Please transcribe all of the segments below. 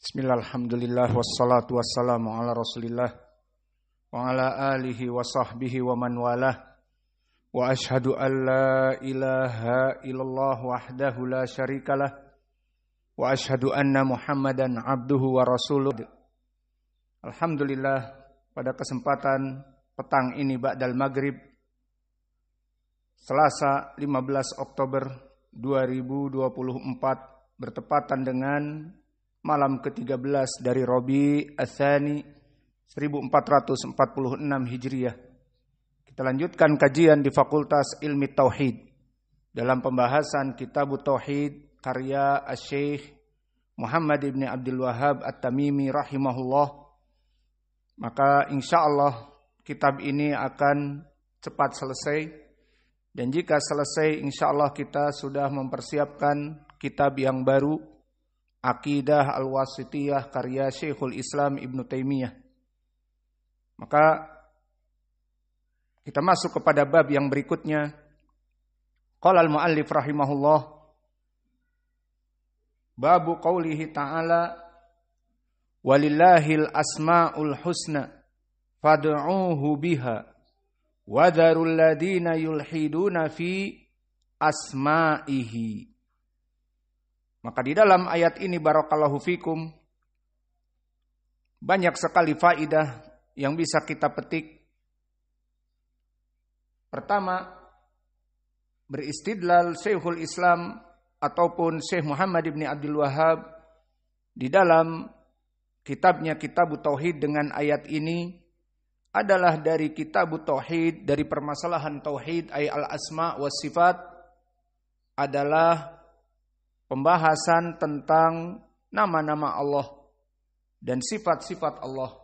Bismillah, alhamdulillah, wassalatu wassalamu ala rasulillah wa ala alihi wa sahbihi wa man walah wa ashhadu an la ilaha illallah wahdahu la syarikalah wa ashhadu anna muhammadan abduhu wa rasuluh. Alhamdulillah, pada kesempatan petang ini ba'dal maghrib Selasa 15 Oktober 2024 bertepatan dengan malam ke-13 dari Rabi' Ats-Tsani 1446 Hijriah. Kita lanjutkan kajian di Fakultas Ilmi Tauhid dalam pembahasan Kitab Tauhid karya Asy-Syaikh Muhammad ibn Abdul Wahhab At-Tamimi rahimahullah. Maka insyaallah kitab ini akan cepat selesai, dan jika selesai insyaallah kita sudah mempersiapkan kitab yang baru, Aqidah Al-Wasithiyah karya Syekhul Islam Ibn Taimiyah. Maka kita masuk kepada bab yang berikutnya. Qala al-muallif rahimahullah, babu qaulihi ta'ala walillahil asmaul husna fad'uuhu biha wa dharul ladina yulhiduna fi asma'ihi. Maka di dalam ayat ini barakallahu fikum banyak sekali faidah yang bisa kita petik. Pertama, beristidlal Syekhul Islam ataupun Syekh Muhammad ibn Abdul Wahhab di dalam kitabnya Kitab Tauhid dengan ayat ini adalah dari Kitab Tauhid, dari permasalahan tauhid ay al-asma was sifat, adalah pembahasan tentang nama-nama Allah dan sifat-sifat Allah.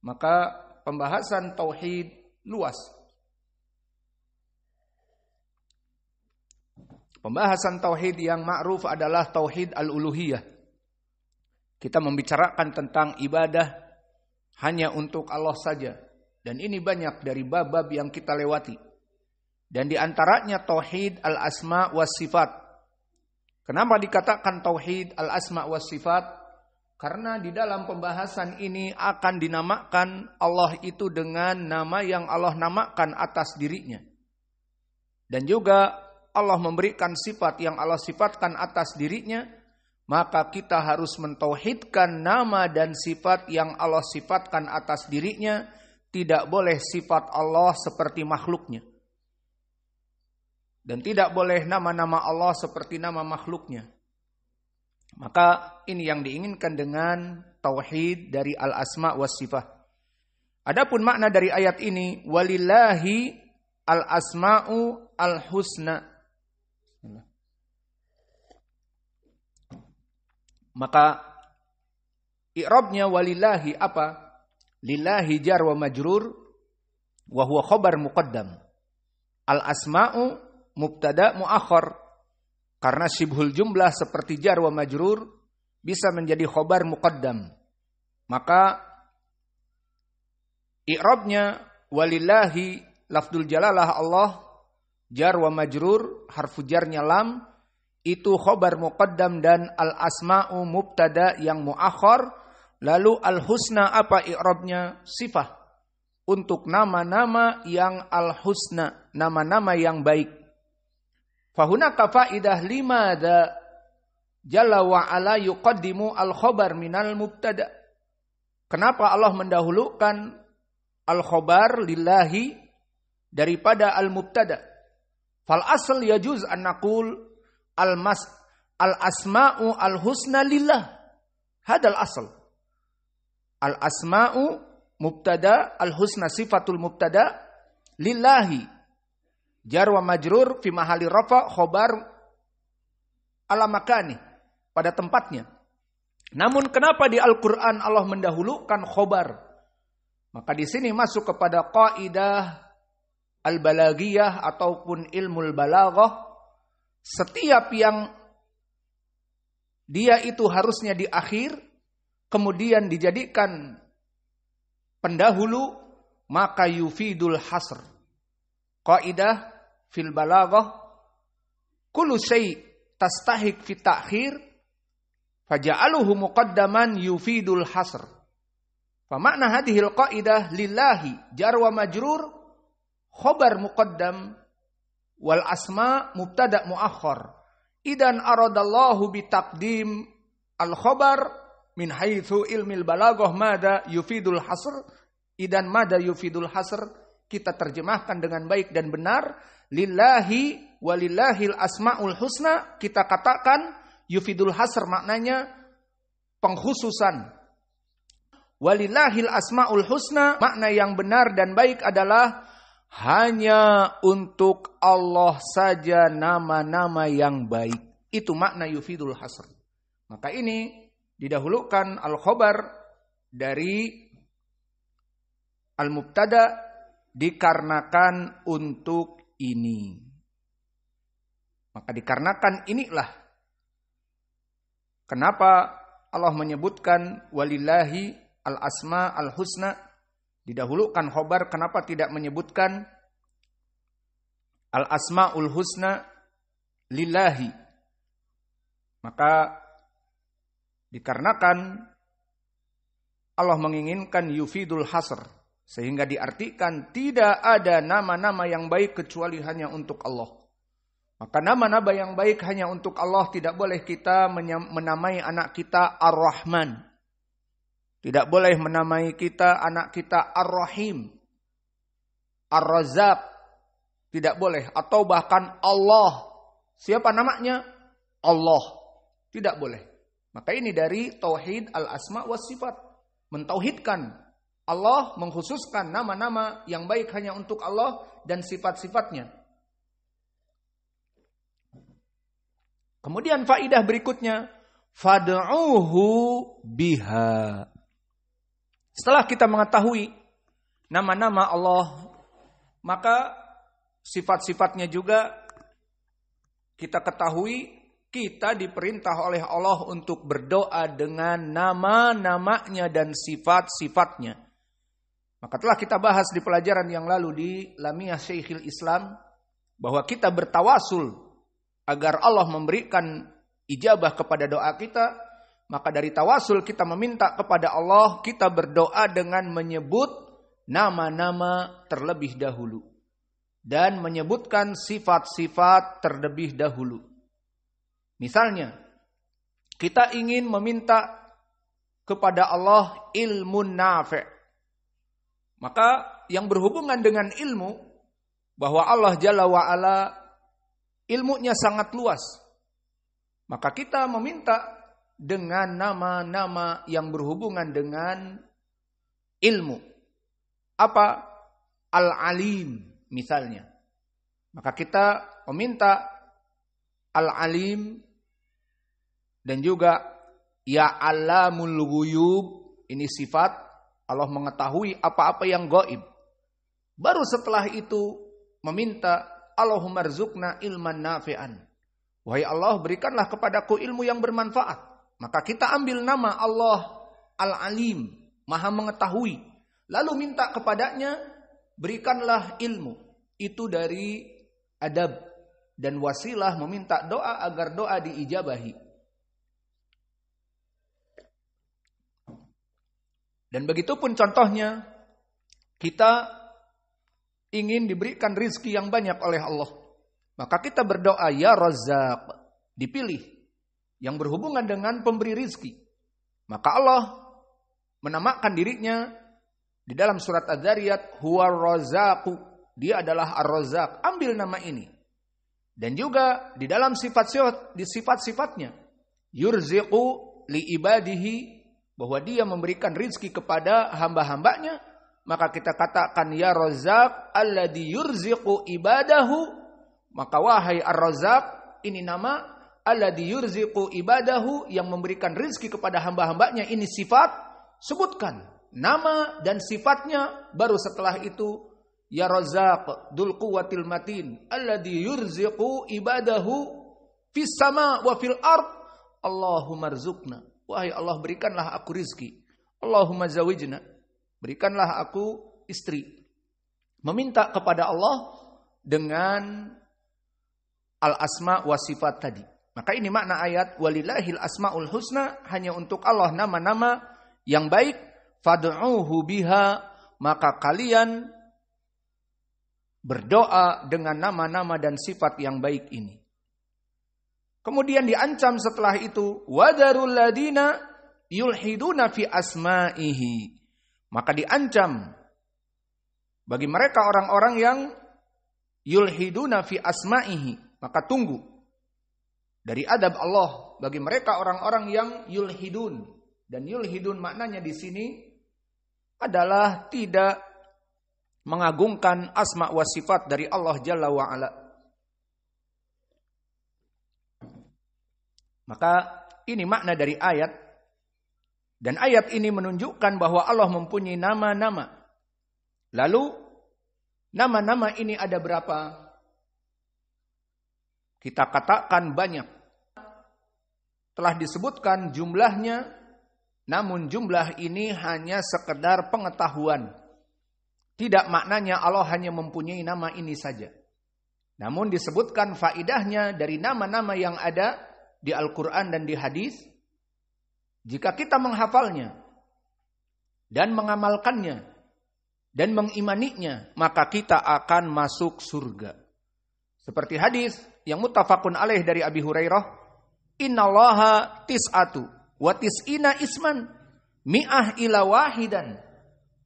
Maka pembahasan tauhid luas. Pembahasan tauhid yang ma'ruf adalah tauhid al-uluhiyah. Kita membicarakan tentang ibadah hanya untuk Allah saja. Dan ini banyak dari bab-bab yang kita lewati. Dan di antaranya tauhid al-asma was sifat. Kenapa dikatakan tauhid al-asma was sifat? Karena di dalam pembahasan ini akan dinamakan Allah itu dengan nama yang Allah namakan atas dirinya. Dan juga Allah memberikan sifat yang Allah sifatkan atas dirinya, maka kita harus mentauhidkan nama dan sifat yang Allah sifatkan atas dirinya. Tidak boleh sifat Allah seperti makhluknya. Dan tidak boleh nama-nama Allah seperti nama makhluknya. Maka ini yang diinginkan dengan tauhid dari al-asma was sifat. Adapun makna dari ayat ini, walillahi al-asma'u al-husna. Maka i'rabnya walillahi apa? Lillahi jar wa majrur wa huwa khabar muqaddam. Al-asma'u mubtada muakhar, karena syibhul jumlah seperti jar wa majrur bisa menjadi khobar muqaddam. Maka i'rabnya walillahi lafdul jalalah Allah, jar wa majrur harfu jarnya lam, itu khobar muqaddam, dan al asma'u mubtada yang muakhar. Lalu al husna apa i'rabnya? Sifah untuk nama-nama yang al husna, nama-nama yang baik. Fahunaka faidah limadha jalla wa ala yuqaddimu al-khobar minal mubtada. Kenapa Allah mendahulukan al-khobar lillahi daripada al-mubtada? Fal asl yajuz an naqul al-asma'u al-husna lillah. Hadal asl. Al-asma'u mubtada, al-husna sifatul mubtada, lillahi. Jar wa majrur fi mahali rafa khobar ala makani, pada tempatnya. Namun kenapa di Al-Quran Allah mendahulukan khobar? Maka di sini masuk kepada kaidah al-balagiyah ataupun ilmul balaghah. Setiap yang dia itu harusnya di akhir kemudian dijadikan pendahulu, maka yufidul hasr. Kaidah fil balaghah kullu syai' tastahiq fi ta'khir faja'aluhu muqaddaman yufidul hasr. Fa makna hadhil qaidah lillahi jar wa majrur khabar muqaddam wal asma mubtada muakhkhar. Idan aradallahu bitaqdim al khabar min haitsu ilmil balaghah mada yufidul hasr. Idan mada yufidul hasr kita terjemahkan dengan baik dan benar. Lillahi walillahil asmaul husna kita katakan yufidul hasr maknanya pengkhususan. Walillahil asmaul husna makna yang benar dan baik adalah hanya untuk Allah saja nama-nama yang baik. Itu makna yufidul hasr. Maka ini didahulukan al-khabar dari al-mubtada dikarenakan untuk ini. Maka dikarenakan inilah kenapa Allah menyebutkan walillahi al-asma al-husna. Didahulukan khobar, kenapa tidak menyebutkan al-asma'ul husna lillahi? Maka dikarenakan Allah menginginkan yufidul hasr, sehingga diartikan tidak ada nama-nama yang baik kecuali hanya untuk Allah. Maka nama-nama yang baik hanya untuk Allah. Tidak boleh kita menamai anak kita Ar-Rahman. Tidak boleh menamai kita anak kita Ar-Rahim, Ar-Razzaq. Tidak boleh. Atau bahkan Allah. Siapa namanya? Allah. Tidak boleh. Maka ini dari tauhid al-asma was sifat. Mentauhidkan Allah, mengkhususkan nama-nama yang baik hanya untuk Allah dan sifat-sifatnya. Kemudian faidah berikutnya, fad'uhu biha. Setelah kita mengetahui nama-nama Allah, maka sifat-sifatnya juga kita ketahui, kita diperintah oleh Allah untuk berdoa dengan nama-namanya dan sifat-sifatnya. Maka telah kita bahas di pelajaran yang lalu di Lamiyah Syekhil Islam, bahwa kita bertawasul agar Allah memberikan ijabah kepada doa kita. Maka dari tawasul kita meminta kepada Allah, kita berdoa dengan menyebut nama-nama terlebih dahulu. Dan menyebutkan sifat-sifat terlebih dahulu. Misalnya, kita ingin meminta kepada Allah ilmu nafi'. Maka yang berhubungan dengan ilmu, bahwa Allah Jalla wa'ala ilmunya sangat luas. Maka kita meminta dengan nama-nama yang berhubungan dengan ilmu. Apa? Al-Alim misalnya. Maka kita meminta Al-Alim dan juga Ya Alamul Ghuyub. Ini sifat Allah mengetahui apa-apa yang gaib. Baru setelah itu meminta Allahumma rzuqna ilman nafi'an. Wahai Allah, berikanlah kepadaku ilmu yang bermanfaat. Maka kita ambil nama Allah Al-Alim, Maha mengetahui. Lalu minta kepadanya, berikanlah ilmu. Itu dari adab dan wasilah meminta doa agar doa diijabahi. Dan begitupun contohnya, kita ingin diberikan rizki yang banyak oleh Allah. Maka kita berdoa, Ya Razzaq, dipilih yang berhubungan dengan pemberi rizki. Maka Allah menamakan dirinya di dalam surat Az-Zariyat, Huwa Razzaqu. Dia adalah Ar-Razzaq. Ambil nama ini. Dan juga di dalam sifat-sifatnya, Yurziqu li ibadihi, bahwa dia memberikan rizki kepada hamba-hambanya. Maka kita katakan, Ya Razzaq alladhi yurziqu ibadahu. Maka wahai Ar-Razzaq, ini nama alladhi yurziqu ibadahu, yang memberikan rizki kepada hamba-hambanya. Ini sifat, sebutkan nama dan sifatnya. Baru setelah itu, Ya Razzaq dzul quwwatil matin alladhi yurziqu ibadahu fis sama wa fil ard. Allahumma rzuqna. Wahai Allah, berikanlah aku rizki. Allahumma zawijna. Berikanlah aku istri. Meminta kepada Allah dengan al-asma wa sifat tadi. Maka ini makna ayat walillahil asmaul husna, hanya untuk Allah nama-nama yang baik, fad'uuhu biha, maka kalian berdoa dengan nama-nama dan sifat yang baik ini. Kemudian diancam setelah itu, wadarul ladina yulhiduna fi asma'ihi. Maka diancam bagi mereka orang-orang yang yulhiduna fi asma'ihi, maka tunggu dari adab Allah bagi mereka orang-orang yang yulhidun. Dan yulhidun maknanya di sini adalah tidak mengagungkan asma wa sifat dari Allah Jalla wa Ala. Maka ini makna dari ayat. Dan ayat ini menunjukkan bahwa Allah mempunyai nama-nama. Lalu nama-nama ini ada berapa? Kita katakan banyak. Telah disebutkan jumlahnya, namun jumlah ini hanya sekedar pengetahuan. Tidak maknanya Allah hanya mempunyai nama ini saja. Namun disebutkan faidahnya dari nama-nama yang ada di Al-Quran dan di hadis. Jika kita menghafalnya dan mengamalkannya dan mengimaninya, maka kita akan masuk surga. Seperti hadis yang muttafaqun alaih dari Abi Hurairah, innallaha tis'atu wa tis'ina isman mi'ah ila wahidan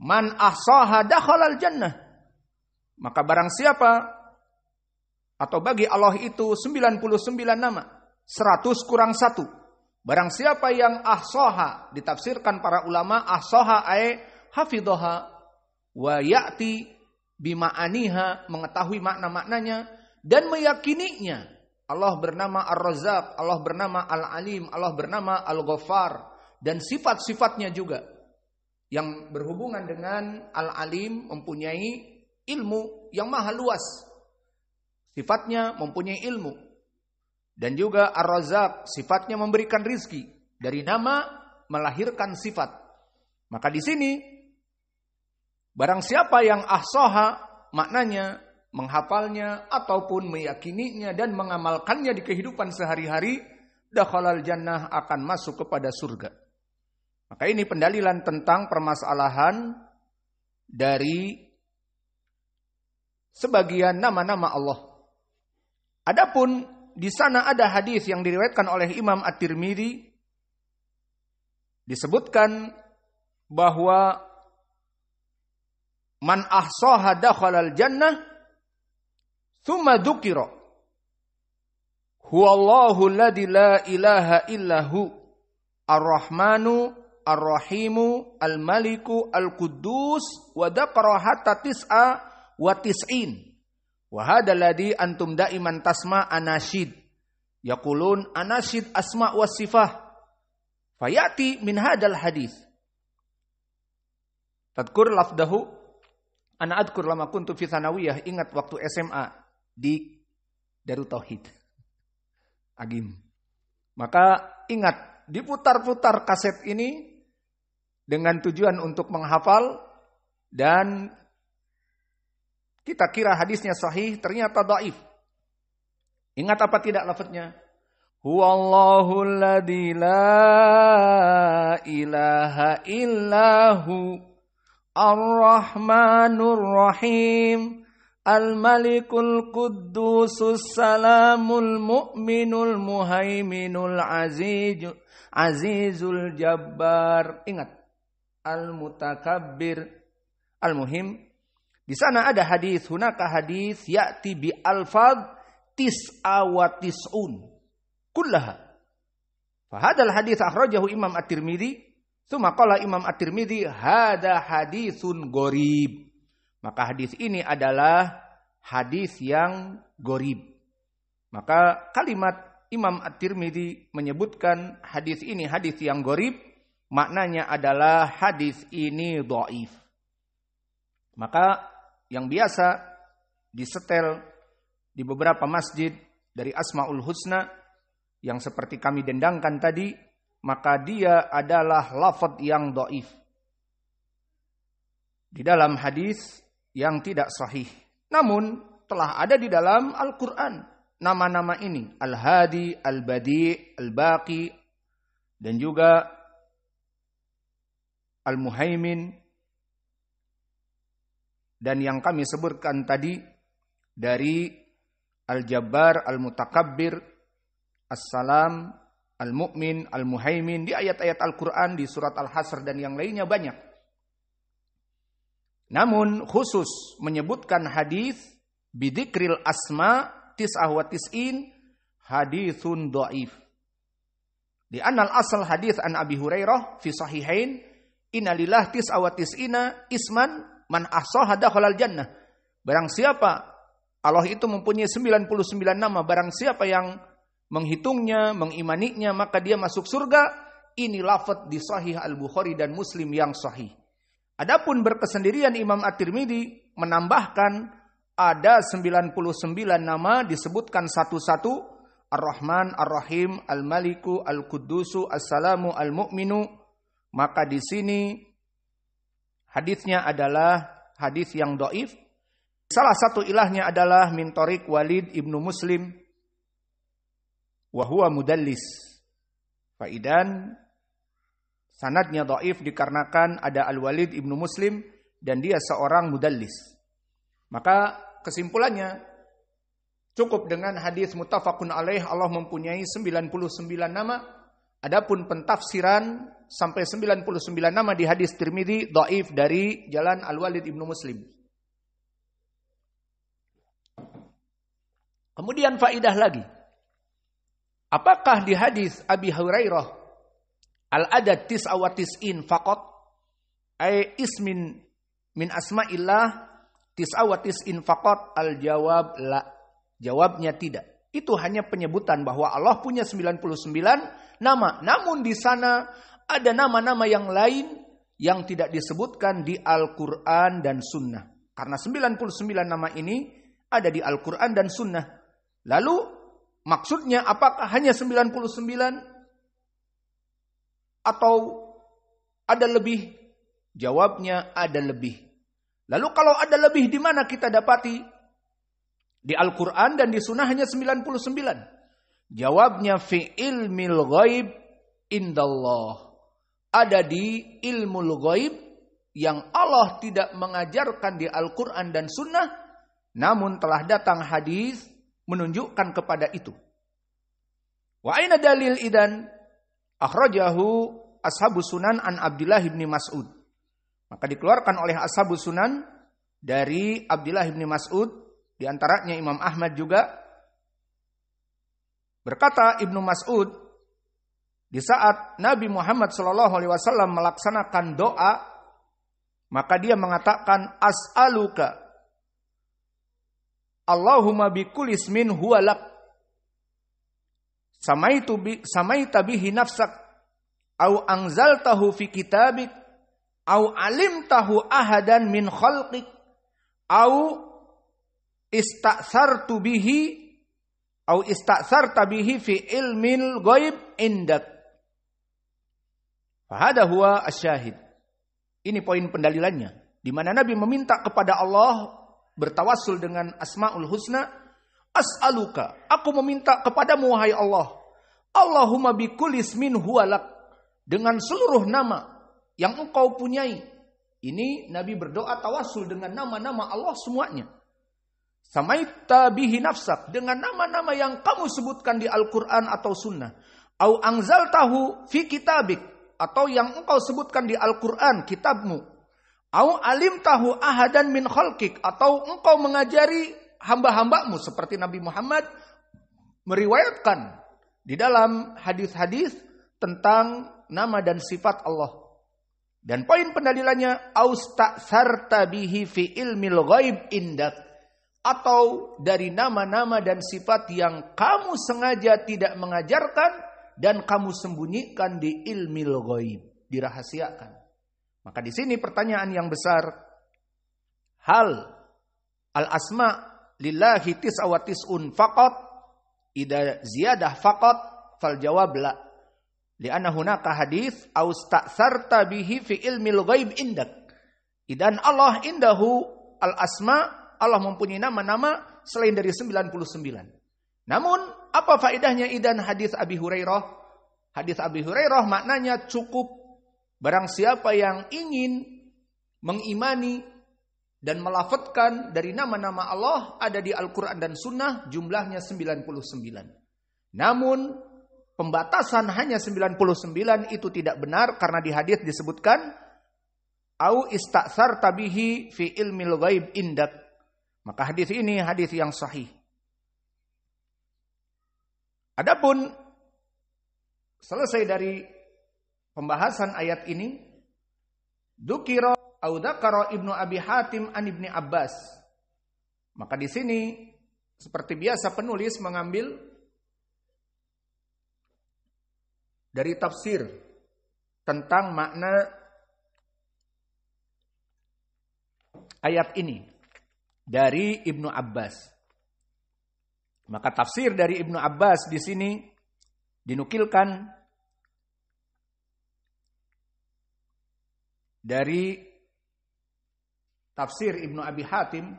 man ahsaha dakhalal jannah. Maka barang siapa atau bagi Allah itu 99 nama, 100 kurang 1. Barang siapa yang ahsaha, ditafsirkan para ulama ahsaha ay hafidhaha wa ya'ti bima'aniha, mengetahui makna-maknanya dan meyakininya. Allah bernama Ar-Razzaq, Allah bernama Al-Alim, Allah bernama Al-Ghaffar, dan sifat-sifatnya juga yang berhubungan dengan Al-Alim mempunyai ilmu yang maha luas. Sifatnya mempunyai ilmu. Dan juga Ar-Razzaq, sifatnya memberikan rizki. Dari nama melahirkan sifat. Maka di sini barang siapa yang ahsaha, maknanya menghafalnya ataupun meyakininya dan mengamalkannya di kehidupan sehari-hari, dakhalal jannah, akan masuk kepada surga. Maka ini pendalilan tentang permasalahan dari sebagian nama-nama Allah. Adapun di sana ada hadis yang diriwayatkan oleh Imam At-Tirmidzi, disebutkan bahwa man ahsaha dakhalal jannah tsumma dzukira huwallahu alladzi la ilaha illahu ar-rahmanu ar-rahimu al-maliku al-quddus wa dzakara hatta tis'a wa tis'in wa hadzal ladzi antum daiman tasma anasyid yaqulun anasyid asma wa sifah fayati min hadzal hadis tadkur lafdahu ana adkur lama kuntu fi tsanawiyah, ingat waktu SMA di Darut Tauhid Agim. Maka ingat, diputar-putar kaset ini dengan tujuan untuk menghafal, dan kita kira hadisnya sahih, ternyata dhaif. Ingat apa tidak lafadznya? Huwallahu alladzi la ilaha illahu ar-rahmanur rahim al-malikul quddusus salamul mu'minul muhaiminul azizul jabbar. Ingat, al-mutakabbir. Al-muhim, di sana ada hadis, hunaka hadis ya'ti bi alfaz tis'a wa tis'un kullaha. Fa hadzal hadis akhrajahu Imam At-Tirmidzi, tsumma qala Imam At-Tirmidzi hadza hadisun gharib. Maka hadis ini adalah hadis yang gharib. Maka kalimat Imam At-Tirmidzi menyebutkan hadis ini hadis yang gharib, maknanya adalah hadis ini dhaif. Maka yang biasa disetel di beberapa masjid dari Asmaul Husna yang seperti kami dendangkan tadi, maka dia adalah lafaz yang dhaif di dalam hadis yang tidak sahih. Namun telah ada di dalam Al-Quran. nama-nama ini, Al-Hadi, Al-Badi, Al-Baqi, dan juga Al-Muhaimin, dan yang kami sebutkan tadi dari Al-Jabbar, Al-Mutakabbir, As-Salam, Al-Mu'min, Al-Muhaimin, di ayat-ayat Al-Quran, di surat Al-Hasr, dan yang lainnya banyak. Namun khusus menyebutkan hadis bidzikril asma tis'ah wa tis'in hadithun dhaif. Di anal asal hadis an Abi Hurairah fi sahihain inna lillah tis'ah wa tis'ina isman man ahsaha dakhalal jannah. Barang siapa, Allah itu mempunyai 99 nama, barang siapa yang menghitungnya, mengimaninya, maka dia masuk surga. Ini lafaz di Sahih Al-Bukhari dan Muslim yang sahih. Adapun berkesendirian Imam At-Tirmidzi menambahkan ada 99 nama disebutkan satu-satu, Ar-Rahman, Ar-Rahim, Al-Maliku, Al-Quddusu, As-Salamu, Al-Mu'minu. Maka di sini hadisnya adalah hadis yang dhaif. Salah satu ilahnya adalah min thariq Walid ibnu Muslim wa huwa mudallis. Faidan sanadnya dhaif dikarenakan ada Al-Walid ibnu Muslim dan dia seorang mudallis. Maka kesimpulannya cukup dengan hadis muttafaqun alaih, Allah mempunyai 99 nama. Adapun pentafsiran sampai 99 nama di hadis Tirmidzi dhaif dari jalan Al-Walid ibnu Muslim. Kemudian faidah lagi. Apakah di hadis Abi Hurairah al-adad tis'a wa tis'in faqat ay ismin min asma'illah tis'a wa tis'in faqat? Al-jawab la. Jawabnya tidak. Itu hanya penyebutan bahwa Allah punya 99 nama. Namun di sana ada nama-nama yang lain yang tidak disebutkan di Al-Quran dan Sunnah. Karena 99 nama ini ada di Al-Quran dan Sunnah. Lalu maksudnya apakah hanya 99 atau ada lebih? Jawabnya ada lebih. Lalu kalau ada lebih di mana kita dapati? Di Al-Quran dan di Sunnah hanya 99. Jawabnya fi ilmil ghaib indallah. Ada di ilmul ghaib yang Allah tidak mengajarkan di Al-Quran dan Sunnah. Namun telah datang hadis menunjukkan kepada itu. Wa aina dalil idan? Akhrajahu ashabus sunan an Abdullah bin Mas'ud. Maka dikeluarkan oleh ashabus sunan dari Abdullah bin Mas'ud, di antaranya Imam Ahmad juga. Berkata Ibnu Mas'ud, di saat Nabi Muhammad SAW melaksanakan doa, maka dia mengatakan as'aluka Allahumma bikulli ismin huwa lak samaita bihi nafsak au anzaltahu fi kitabik au alimtahu ahadan min khalqik au ista'sarta bihi fi ilmil ghaib indak. Fahada huwa asyahid. Ini poin pendalilannya, di mana Nabi meminta kepada Allah bertawassul dengan Asmaul Husna. As'aluka, aku meminta kepadamu wahai Allah, Allahumma bikulli ismin huwa lak, dengan seluruh nama yang engkau punyai. Ini Nabi berdoa tawassul dengan nama-nama Allah semuanya. Samaita bihi nafsak, dengan nama-nama yang kamu sebutkan di Al-Quran atau Sunnah. Au anzaltahu fi kitabik, atau yang engkau sebutkan di Al-Quran, kitabmu. Au alimtahu ahadan min khalqik, atau engkau mengajari hamba-hambamu seperti Nabi Muhammad meriwayatkan di dalam hadis-hadis tentang nama dan sifat Allah. Dan poin pendalilannya austa'sarta bihi fi ilmil ghaib indak, atau dari nama-nama dan sifat yang kamu sengaja tidak mengajarkan dan kamu sembunyikan di ilmil ghaib, dirahasiakan. Maka di sini pertanyaan yang besar, hal al-asma lillahi tis'a wa tis'un faqat idza ziyadah faqat fal jawab la. Li'anna hunaka hadits austa'sarta bihi fi ilmil ghaib indak. Idan Allah indahu al-asma, Allah mempunyai nama-nama selain dari 99. Namun, apa faedahnya idan hadis Abi Hurairah? Hadis Abi Hurairah maknanya cukup barang siapa yang ingin mengimani dan melafadzkan dari nama-nama Allah ada di Al-Quran dan Sunnah jumlahnya 99. Namun, pembatasan hanya 99 itu tidak benar karena di hadis disebutkan au istaksar tabihi fi ilmil ghaib indak. Maka hadis ini hadis yang sahih. Adapun selesai dari pembahasan ayat ini, dzukira au dzakara Ibnu Abi Hatim an Ibni Abbas. Maka di sini seperti biasa penulis mengambil dari tafsir tentang makna ayat ini dari Ibnu Abbas. Maka tafsir dari Ibnu Abbas di sini dinukilkan dari tafsir Ibnu Abi Hatim,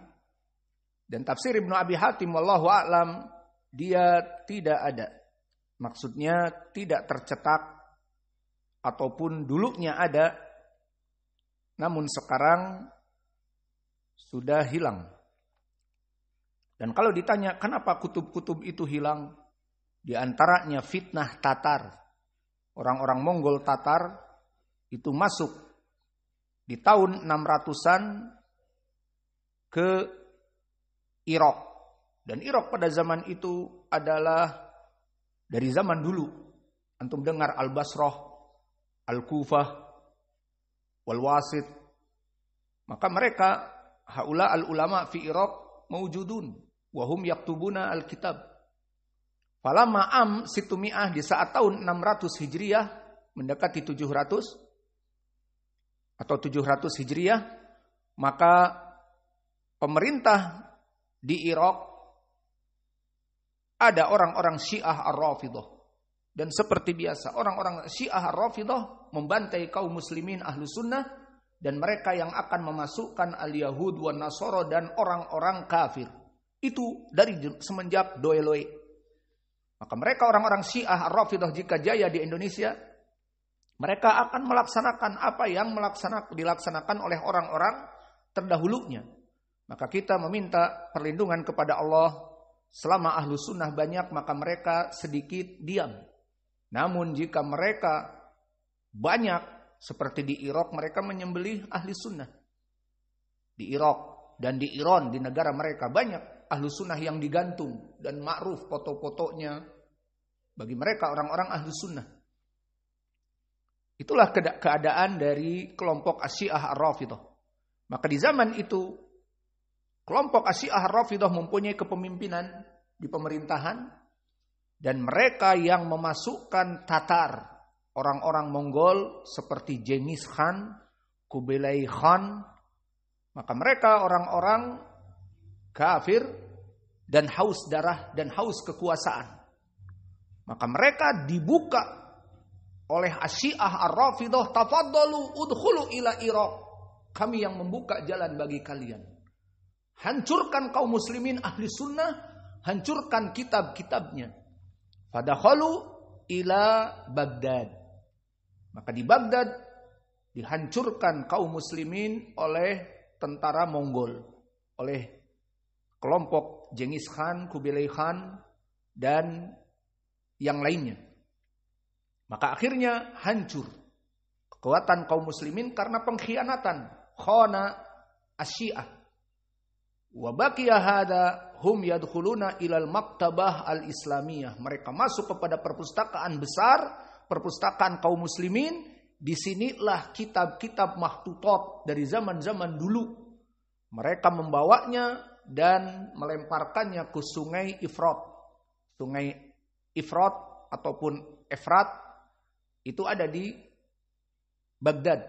dan tafsir Ibnu Abi Hatim wallahu a'lam dia tidak ada. Maksudnya tidak tercetak ataupun dulunya ada namun sekarang sudah hilang. Dan kalau ditanya kenapa kutub-kutub itu hilang? Di antaranya fitnah Tatar. Orang-orang Mongol Tatar itu masuk di tahun 600-an ke Irak. Dan Irak pada zaman itu adalah dari zaman dulu. Antum dengar Al-Basrah, Al-Kufah, Wal-Wasit. Maka mereka, haula al-ulama fi Irak mawjudun. Wahum yaktubuna al-kitab. Falamma am situmi'ah di saat tahun 600 Hijriah mendekati 700 atau 700 Hijriah, maka pemerintah di Irak ada orang-orang Syiah Ar-Rafidah. Dan seperti biasa orang-orang Syiah Ar-Rafidah membantai kaum muslimin ahlu sunnah dan mereka yang akan memasukkan al-Yahud wa Nasara dan orang-orang kafir. Itu dari semenjak Doeloe. Maka mereka orang-orang Syiah Ar-Rafidah jika jaya di Indonesia, mereka akan melaksanakan apa yang dilaksanakan oleh orang-orang terdahulunya. Maka kita meminta perlindungan kepada Allah. Selama ahlu sunnah banyak, maka mereka sedikit diam. Namun jika mereka banyak, seperti di Irak, mereka menyembelih ahli sunnah. Di Irak dan di Iran, di negara mereka banyak ahlu sunnah yang digantung dan ma'ruf foto-fotonya bagi mereka orang-orang ahlu sunnah. Itulah keadaan dari kelompok Asyiah Ar-Rafidah. Maka di zaman itu kelompok Asyiah Ar-Rafidah mempunyai kepemimpinan di pemerintahan dan mereka yang memasukkan Tatar, orang-orang Mongol seperti Genghis Khan, Kubilai Khan, maka mereka orang-orang kafir dan haus darah dan haus kekuasaan. Maka mereka dibuka oleh Asyiah Ar-Rafidah, tafaddalu udkhulu ila Irak. Kami yang membuka jalan bagi kalian. Hancurkan kaum muslimin ahli sunnah, hancurkan kitab-kitabnya. Fadakhalu ila Baghdad. Maka di Baghdad dihancurkan kaum muslimin oleh tentara Mongol, oleh kelompok Genghis Khan, Kubilai Khan, dan yang lainnya. Maka akhirnya hancur kekuatan kaum muslimin karena pengkhianatan khana Asyiah. Wa baqiya hada hum yadkhuluna ilal maktabah al-islamiyah. Mereka masuk kepada perpustakaan besar, perpustakaan kaum muslimin. Disinilah kitab-kitab makhtutat dari zaman-zaman dulu. Mereka membawanya dan melemparkannya ke sungai Ifrat. Sungai Ifrat ataupun Efrat itu ada di Baghdad.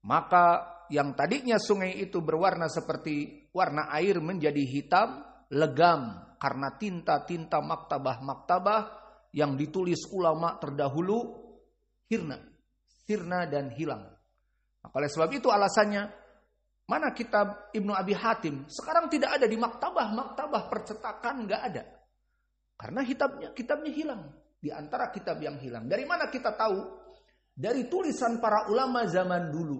Maka yang tadinya sungai itu berwarna seperti warna air menjadi hitam, legam karena tinta-tinta maktabah-maktabah yang ditulis ulama terdahulu sirna dan hilang. Maka oleh sebab itu alasannya, mana kitab Ibnu Abi Hatim? Sekarang tidak ada di maktabah percetakan, nggak ada. Karena kitabnya hilang. Di antara kitab yang hilang. Dari mana kita tahu? Dari tulisan para ulama zaman dulu.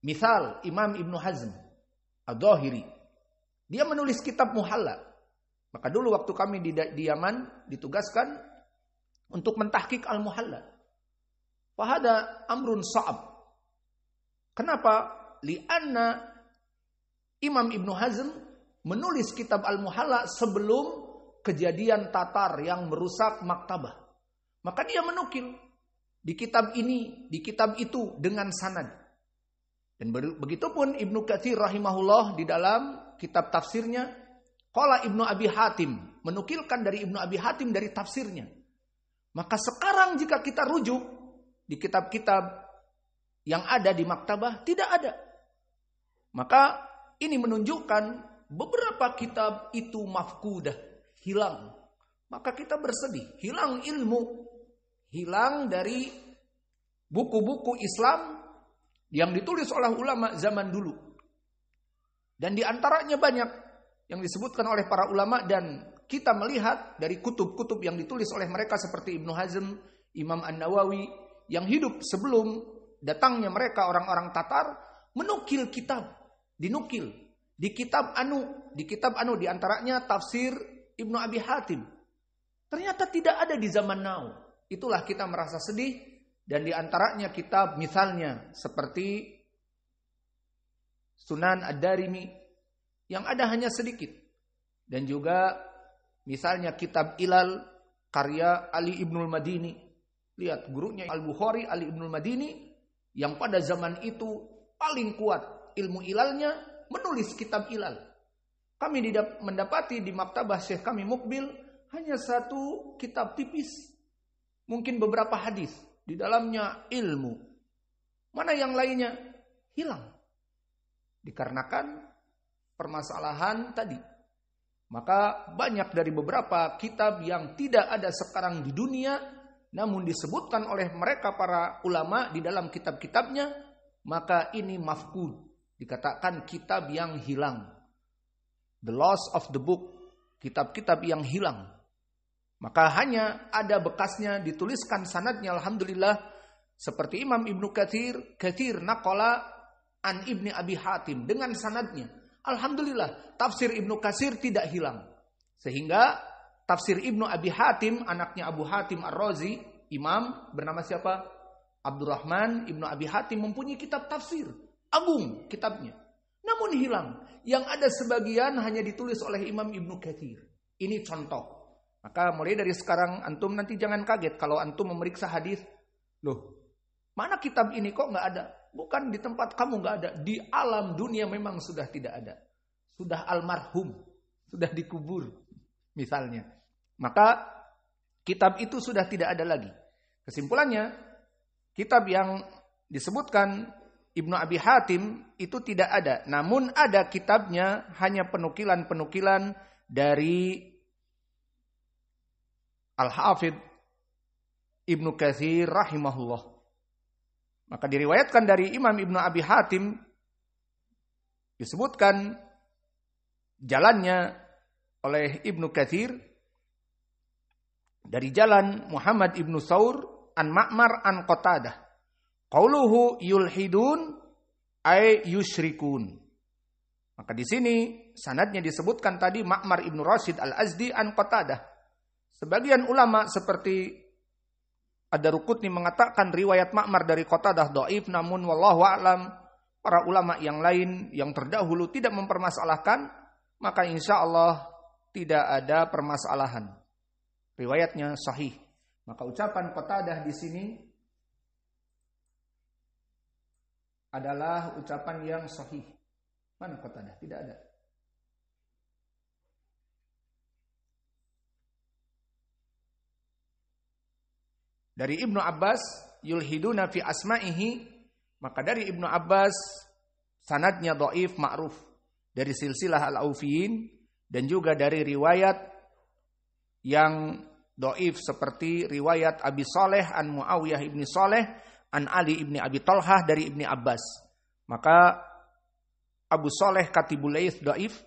Misal Imam Ibnu Hazm Adh-Dhahiri. Dia menulis kitab Muhalla. Maka dulu waktu kami di Yaman ditugaskan untuk mentahqiq Al-Muhalla. Fahada amrun sa'ab. Kenapa? Lianna Imam Ibnu Hazm menulis kitab Al-Muhalla sebelum kejadian Tatar yang merusak maktabah. Maka dia menukil di kitab ini, di kitab itu dengan sanad. Dan begitupun Ibnu Katsir rahimahullah di dalam kitab tafsirnya, qala Ibnu Abi Hatim, menukilkan dari Ibnu Abi Hatim dari tafsirnya. Maka sekarang jika kita rujuk di kitab-kitab yang ada di maktabah, tidak ada. Maka ini menunjukkan beberapa kitab itu mafkudah, hilang. Maka kita bersedih, hilang ilmu, hilang dari buku-buku Islam yang ditulis oleh ulama zaman dulu. Dan di antaranya banyak yang disebutkan oleh para ulama dan kita melihat dari kutub-kutub yang ditulis oleh mereka seperti Ibnu Hazm, Imam An-Nawawi yang hidup sebelum datangnya mereka orang-orang Tatar, menukil kitab, dinukil di kitab anu di antaranya tafsir Ibnu Abi Hatim. Ternyata tidak ada di zaman now. Itulah kita merasa sedih. Dan di antaranya kitab misalnya seperti Sunan Ad-Darimi yang ada hanya sedikit. Dan juga misalnya kitab Ilal karya Ali Ibnul Madini. Lihat gurunya Al-Bukhari, Ali Ibnul Madini yang pada zaman itu paling kuat ilmu ilalnya menulis kitab Ilal. Kami mendapati di maktabah Syekh kami Mukbil hanya satu kitab tipis. Mungkin beberapa hadis. Di dalamnya ilmu. Mana yang lainnya? Hilang. Dikarenakan permasalahan tadi. Maka banyak dari beberapa kitab yang tidak ada sekarang di dunia, namun disebutkan oleh mereka para ulama di dalam kitab-kitabnya, maka ini mafkud. Dikatakan kitab yang hilang. The loss of the book. Kitab-kitab yang hilang. Maka hanya ada bekasnya dituliskan sanadnya alhamdulillah seperti Imam Ibnu Katsir naqala an Ibni Abi Hatim dengan sanadnya. Alhamdulillah tafsir Ibnu Katsir tidak hilang. Sehingga tafsir Ibnu Abi Hatim anaknya Abu Hatim Ar-Razi, imam bernama siapa? Abdurrahman Ibnu Abi Hatim mempunyai kitab tafsir agung kitabnya. Namun hilang. Yang ada sebagian hanya ditulis oleh Imam Ibnu Katsir. Ini contoh. Maka mulai dari sekarang antum nanti jangan kaget kalau antum memeriksa hadis, loh, mana kitab ini kok nggak ada? Bukan di tempat kamu nggak ada, di alam dunia memang sudah tidak ada, sudah almarhum, sudah dikubur, misalnya. Maka kitab itu sudah tidak ada lagi. Kesimpulannya, kitab yang disebutkan Ibnu Abi Hatim itu tidak ada, namun ada kitabnya hanya penukilan-penukilan dari Al-Hafidh Ibnu Katsir rahimahullah. Maka diriwayatkan dari Imam Ibnu Abi Hatim disebutkan jalannya oleh Ibnu Katsir dari jalan Muhammad Ibnu Thawr an Ma'mar an Qatadah. Qauluhu yulhidun ay yusyrikun. Maka di sini sanadnya disebutkan tadi Ma'mar Ibnu Rashid Al-Azdi an Qatadah. Sebagian ulama seperti Ad-Daruqutni mengatakan riwayat Ma'mar dari Qatadah dhaif, namun wallahu a'lam para ulama yang lain yang terdahulu tidak mempermasalahkan, maka insya Allah tidak ada permasalahan. Riwayatnya sahih. Maka ucapan Qatadah di sini adalah ucapan yang sahih. Mana Qatadah? Tidak ada. Dari Ibnu Abbas, yulhiduna fi asma'ihi, maka dari Ibnu Abbas sanadnya dhaif ma'ruf dari silsilah al-Aufiyin dan juga dari riwayat yang dhaif seperti riwayat Abi Saleh an Muawiyah ibni Saleh an Ali ibni Abi Talhah dari Ibni Abbas. Maka Abu Saleh Katibul Laits dhaif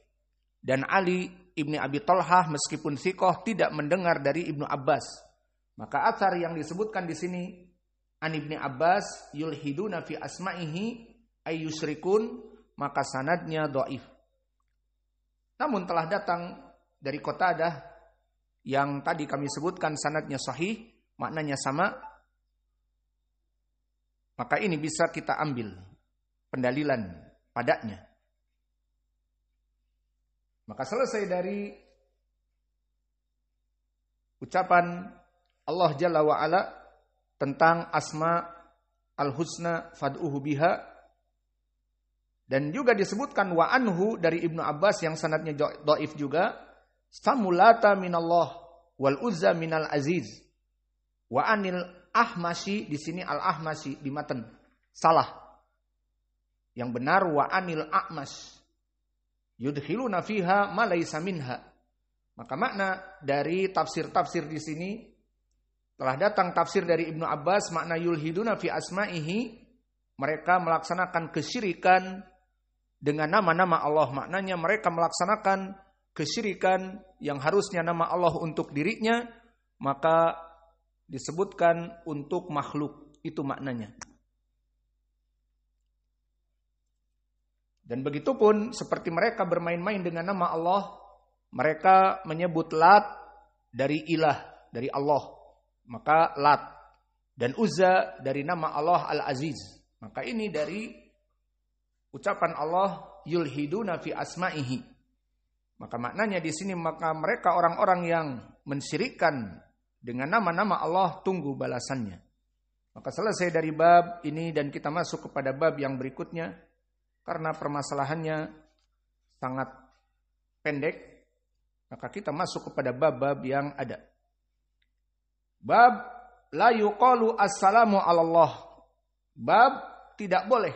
dan Ali Ibni Abi Thalhah meskipun thiqah tidak mendengar dari Ibnu Abbas. Maka atsar yang disebutkan di sini an Ibni Abbas yulhiduna fi asma'ihi ay yusyrikun, maka sanadnya dhaif. Namun telah datang dari Qatadah yang tadi kami sebutkan sanadnya sahih, maknanya sama. Maka ini bisa kita ambil pendalilan padanya. Maka selesai dari ucapan Allah Jalla wa'ala tentang asma al-husna fad'uhu biha. Dan juga disebutkan wa anhu dari Ibnu Abbas yang sanadnya dhaif juga. Samulata minallah wal uzza minal aziz. Wa anil ahmashi, di sini al-ahmashi di matan. Salah. Yang benar wa anil a'mash. Yudkhiluna fiha ma laysa minha. Maka makna dari tafsir-tafsir di sini telah datang tafsir dari Ibnu Abbas, makna yulhiduna fi asma'ihi, mereka melaksanakan kesyirikan dengan nama-nama Allah. Maknanya mereka melaksanakan kesyirikan yang harusnya nama Allah untuk dirinya, maka disebutkan untuk makhluk. Itu maknanya. Dan begitu pun seperti mereka bermain-main dengan nama Allah, mereka menyebut Lat dari ilah, dari Allah. Maka Lat dan Uzza dari nama Allah Al-Aziz. Maka ini dari ucapan Allah yulhiduna fi asma'ihi. Maka maknanya di sini maka mereka orang-orang yang mensyirikkan dengan nama-nama Allah tunggu balasannya. Maka selesai dari bab ini dan kita masuk kepada bab yang berikutnya karena permasalahannya sangat pendek. Maka kita masuk kepada bab-bab yang ada. Bab la yuqalu assalamu ala Allah. Bab tidak boleh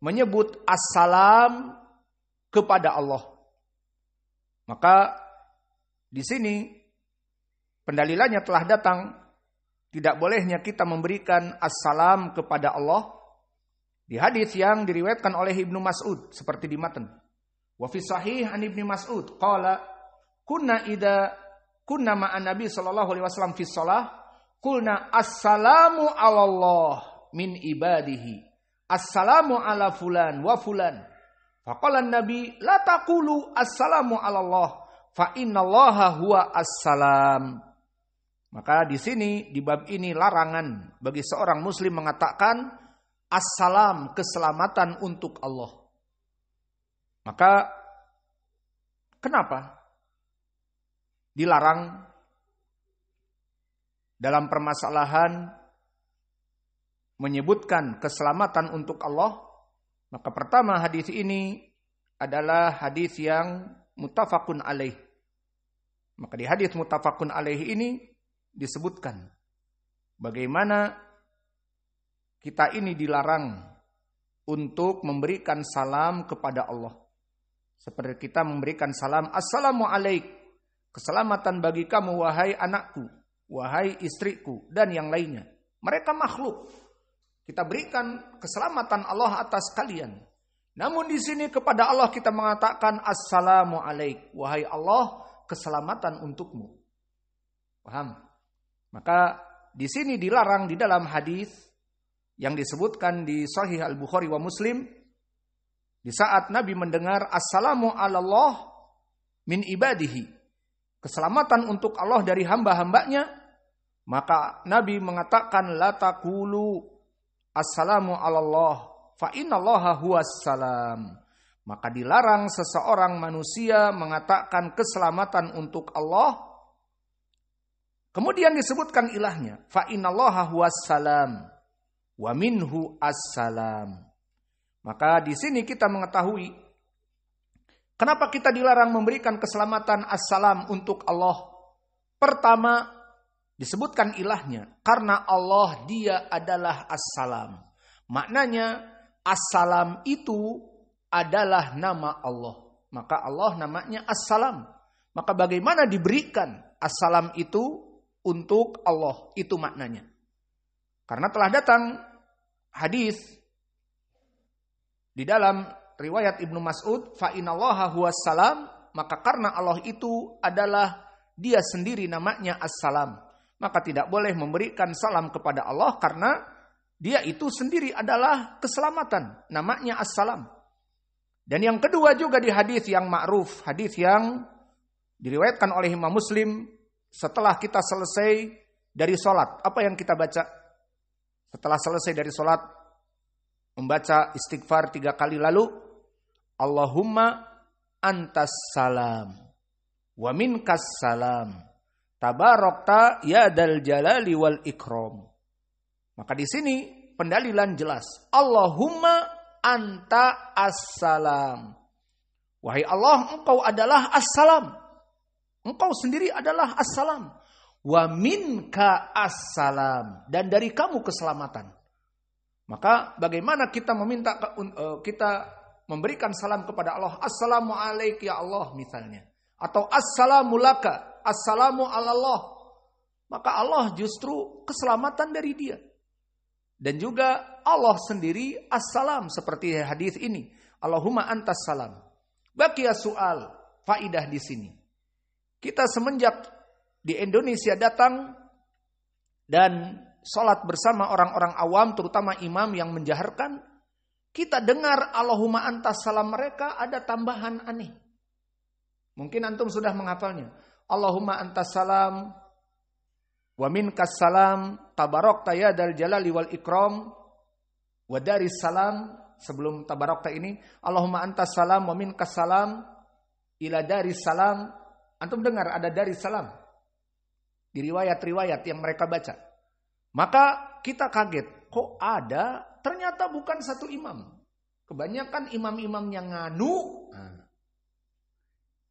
menyebut assalam kepada Allah. Maka di sini pendalilannya telah datang, tidak bolehnya kita memberikan assalam kepada Allah di hadis yang diriwayatkan oleh Ibnu Mas'ud seperti di matan. Wa fi sahih an Ibnu Mas'ud qala kunna ma'an Nabi sallallahu alaihi wasallam fi shalah qulna assalamu 'ala Allah min ibadihi assalamu 'ala fulan wa fulan faqala an-nabi la taqulu assalamu 'ala Allah fa innallaha huwa assalam. Maka di sini di bab ini larangan bagi seorang muslim mengatakan assalam, keselamatan untuk Allah. Maka kenapa dilarang dalam permasalahan menyebutkan keselamatan untuk Allah? Maka pertama, hadis ini adalah hadis yang muttafaqun alaih. Maka di hadis muttafaqun alaih ini disebutkan bagaimana kita ini dilarang untuk memberikan salam kepada Allah. Seperti kita memberikan salam assalamu alaik, keselamatan bagi kamu wahai anakku, wahai istriku, dan yang lainnya. Mereka makhluk. Kita berikan keselamatan Allah atas kalian. Namun di sini kepada Allah kita mengatakan assalamu alaik, wahai Allah, keselamatan untukmu. Paham? Maka di sini dilarang di dalam hadis yang disebutkan di Sahih Al-Bukhari wa Muslim, di saat Nabi mendengar assalamu ala Allah min ibadihi, keselamatan untuk Allah dari hamba-hambanya, maka Nabi mengatakan la taqulu assalamu ala Allah fa innallaha huwas salam. Maka dilarang seseorang manusia mengatakan keselamatan untuk Allah. Kemudian disebutkan ilahnya fa innallaha huwas salam wa minhu assalam. Maka di sini kita mengetahui kenapa kita dilarang memberikan keselamatan assalam untuk Allah. Pertama, disebutkan ilahnya karena Allah dia adalah assalam. Maknanya assalam itu adalah nama Allah. Maka Allah namanya assalam. Maka bagaimana diberikan assalam itu untuk Allah? Itu maknanya. Karena telah datang hadis di dalam riwayat Ibnu Mas'ud, fa innallaha huwas salam, maka karena Allah itu adalah dia sendiri namanya As-Salam, maka tidak boleh memberikan salam kepada Allah karena dia itu sendiri adalah keselamatan, namanya As-Salam. Dan yang kedua juga di hadis yang ma'ruf, hadis yang diriwayatkan oleh Imam Muslim, setelah kita selesai dari sholat, apa yang kita baca? Setelah selesai dari sholat, membaca istighfar 3 kali, lalu Allahumma antas salam wa minkas salam tabarakta ya dal jalali wal ikram. Maka di sini pendalilan jelas. Allahumma anta as-salam. Wahai Allah, engkau adalah as-salam. Engkau sendiri adalah as-salam. Wa minka as-salam. Dan dari kamu keselamatan. Maka bagaimana kita meminta, kita memberikan salam kepada Allah. Assalamualaikum ya Allah misalnya. Atau assalamu laka. Assalamu ala Allah. Maka Allah justru keselamatan dari dia. Dan juga Allah sendiri as-salam seperti hadis ini. Allahumma antas salam. Baqiya soal faidah di sini. Kita semenjak di Indonesia datang dan sholat bersama orang-orang awam, terutama imam yang menjaharkan, kita dengar Allahumma antas salam mereka ada tambahan aneh. Mungkin antum sudah menghafalnya. Allahumma antas salam wa minkas salam tabarakta ya dal jalali wal ikram wa daris salam. Sebelum tabarakta ini Allahumma antas salam wa minkas salam ila daris salam. Antum dengar ada daris salam di riwayat-riwayat yang mereka baca. Maka kita kaget, kok ada? Ternyata bukan satu imam. Kebanyakan imam-imam yang nganu.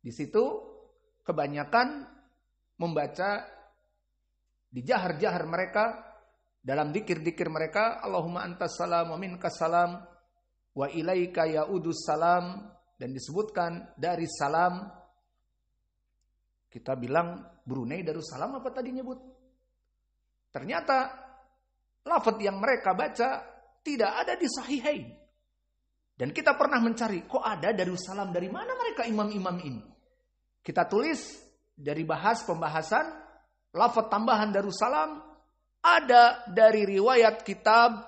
Di situ kebanyakan membaca di jahar-jahar mereka, dalam dikir-dikir mereka, Allahumma antas salam wa minkas salam wa ilaika ya'udus salam, dan disebutkan dari salam. Kita bilang Brunei Darussalam apa tadi nyebut? Ternyata lafaz yang mereka baca tidak ada di Sahihain. Dan kita pernah mencari, kok ada Darussalam, dari mana mereka imam-imam ini? Kita tulis dari pembahasan lafaz tambahan Darussalam ada dari riwayat kitab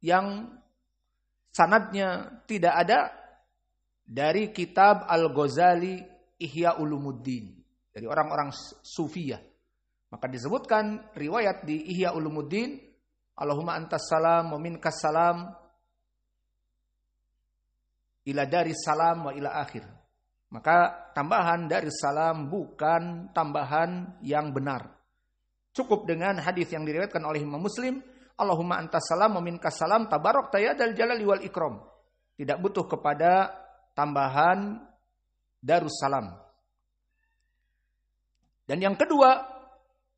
yang sanadnya tidak ada, dari kitab Al-Ghazali Ihya Ulumuddin, dari orang-orang Sufiyah. Maka disebutkan riwayat di Ihya Ulumuddin, Allahumma antas salam wa minkas salam ila daris salam wa ila akhir. Maka tambahan daris salam bukan tambahan yang benar. Cukup dengan hadis yang diriwayatkan oleh Imam Muslim, Allahumma antas salam wa minkas salam tabarakta ya dal jalali wal ikram. Tidak butuh kepada tambahan Darussalam. Dan yang kedua,